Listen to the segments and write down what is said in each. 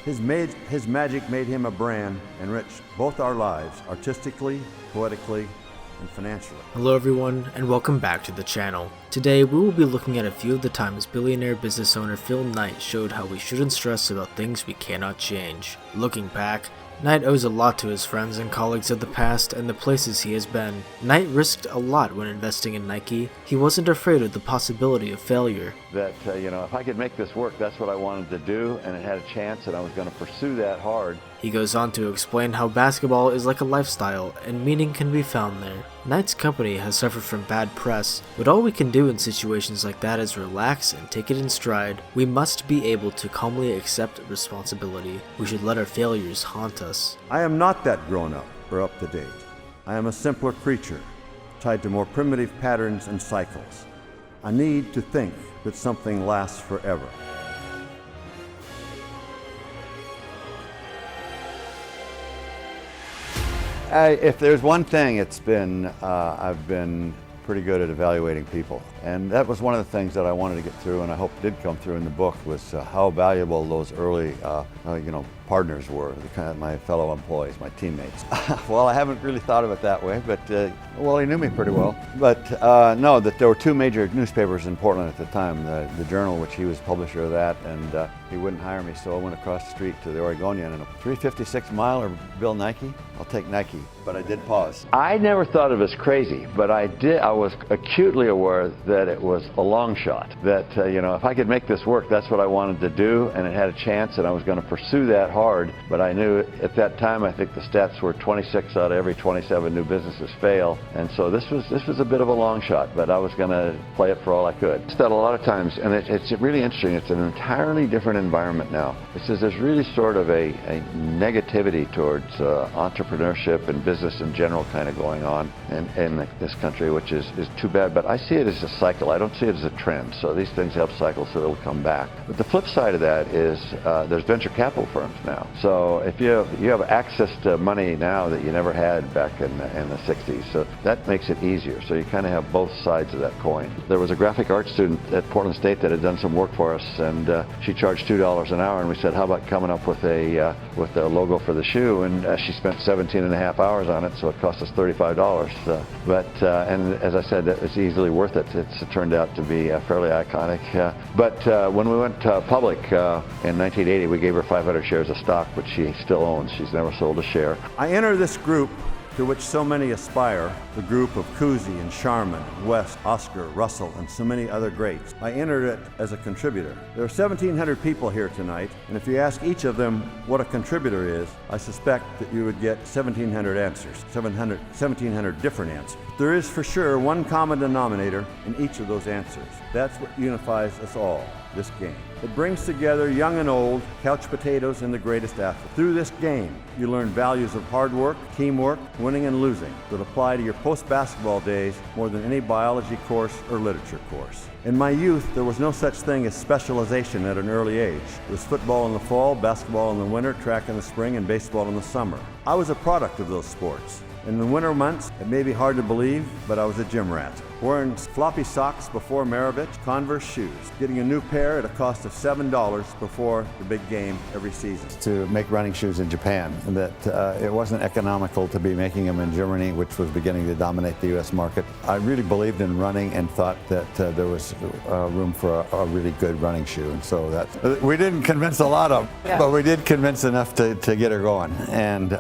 His magic made him a brand, enriched both our lives, artistically, poetically, and financially. Hello everyone, and welcome back to the channel. Today we will be looking at a few of the times billionaire business owner Phil Knight showed how we shouldn't stress about things we cannot change. Looking back, Knight owes a lot to his friends and colleagues of the past and the places he has been. Knight risked a lot when investing in Nike. He wasn't afraid of the possibility of failure. That, if I could make this work, that's what I wanted to do, and it had a chance, and I was going to pursue that hard. He goes on to explain how basketball is like a lifestyle, and meaning can be found there. Knight's company has suffered from bad press, but all we can do in situations like that is relax and take it in stride. We must be able to calmly accept responsibility. We should let our failures haunt us. I am not that grown up or up to date. I am a simpler creature, tied to more primitive patterns and cycles. I need to think that something lasts forever. If there's one thing, it's been, I've been pretty good at evaluating people. And that was one of the things that I wanted to get through, and I hope did come through in the book, was how valuable those early, partners were, my fellow employees, my teammates. Well, I haven't really thought of it that way, but, he knew me pretty well. But no, that there were two major newspapers in Portland at the time, the Journal, which he was publisher of that, and he wouldn't hire me, so I went across the street to the Oregonian, and a 356 mile or Bill Nike? I'll take Nike, but I did pause. I never thought of it as crazy, but I was acutely aware that it was a long shot, that, if I could make this work, that's what I wanted to do, and it had a chance, and I was going to pursue that hard, but I knew at that time, I think the stats were 26 out of every 27 new businesses fail, and so this was a bit of a long shot, but I was going to play it for all I could. It's that a lot of times, and it's really interesting, it's an entirely different environment now. There's really sort of a negativity towards entrepreneurship and business in general kind of going on in this country, which is too bad, but I see it as a cycle. I don't see it as a trend, so these things have cycles, so it'll come back. But the flip side of that is there's venture capital firms now. So if you have access to money now that you never had back in the 60s, so that makes it easier. So you kind of have both sides of that coin. There was a graphic arts student at Portland State that had done some work for us, and she charged $2 an hour, and we said, how about coming up with a logo for the shoe? And she spent 17 and a half hours on it, so it cost us $35. And as I said, it's easily worth it. It's turned out to be fairly iconic. But when we went public in 1980, we gave her 500 shares of stock, which she still owns. She's never sold a share. I enter this group to which so many aspire, the group of Cousy and Sharman, West, Oscar, Russell, and so many other greats. I entered it as a contributor. There are 1,700 people here tonight, and if you ask each of them what a contributor is, I suspect that you would get 1,700 answers, 1,700 different answers. There is for sure one common denominator in each of those answers. That's what unifies us all, this game. It brings together young and old, couch potatoes, and the greatest athletes. Through this game, you learn values of hard work, teamwork, winning and losing that apply to your post-basketball days more than any biology course or literature course. In my youth, there was no such thing as specialization at an early age. It was football in the fall, basketball in the winter, track in the spring, and baseball in the summer. I was a product of those sports. In the winter months, it may be hard to believe, but I was a gym rat. Wearing floppy socks before Maravich, Converse shoes, getting a new pair at a cost of $7 before the big game every season. To make running shoes in Japan, and that it wasn't economical to be making them in Germany, which was beginning to dominate the U.S. market. I really believed in running and thought that there was room for a really good running shoe, and so that we didn't convince a lot of them, but we did convince enough to get her going. And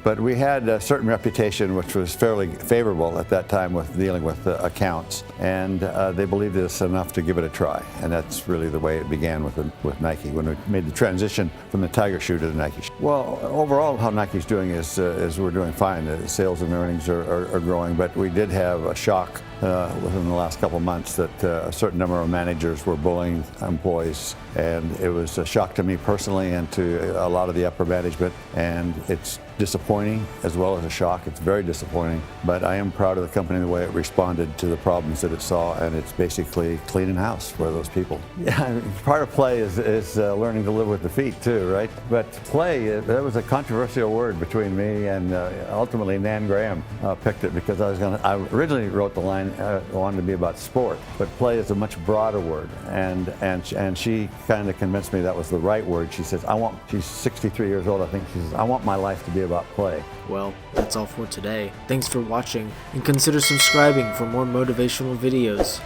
but we had a certain reputation which was fairly favorable at that time with dealing with accounts, and they believed us enough to give it a try, and that's really the way it began with Nike when we made the transition from the Tiger shoe to the Nike shoe. Well, overall, how Nike's doing is we're doing fine. The sales and earnings are growing, but we did have a shock within the last couple of months that a certain number of managers were bullying employees, and it was a shock to me personally and to a lot of the upper management, and it's disappointing as well as a shock. It's very disappointing, but I am proud of the company, the way it responded to the problems that it saw, and it's basically cleaning house for those people. Yeah, I mean, part of play is learning to live with defeat too, right? But play, that was a controversial word between me and ultimately Nan Graham picked it because I originally wrote the line, and wanted to be about sport. But play is a much broader word, and she kind of convinced me that was the right word. She says, she's 63 years old, I think. She says, I want my life to be about play. Well, that's all for today. Thanks for watching, and consider subscribing for more motivational videos.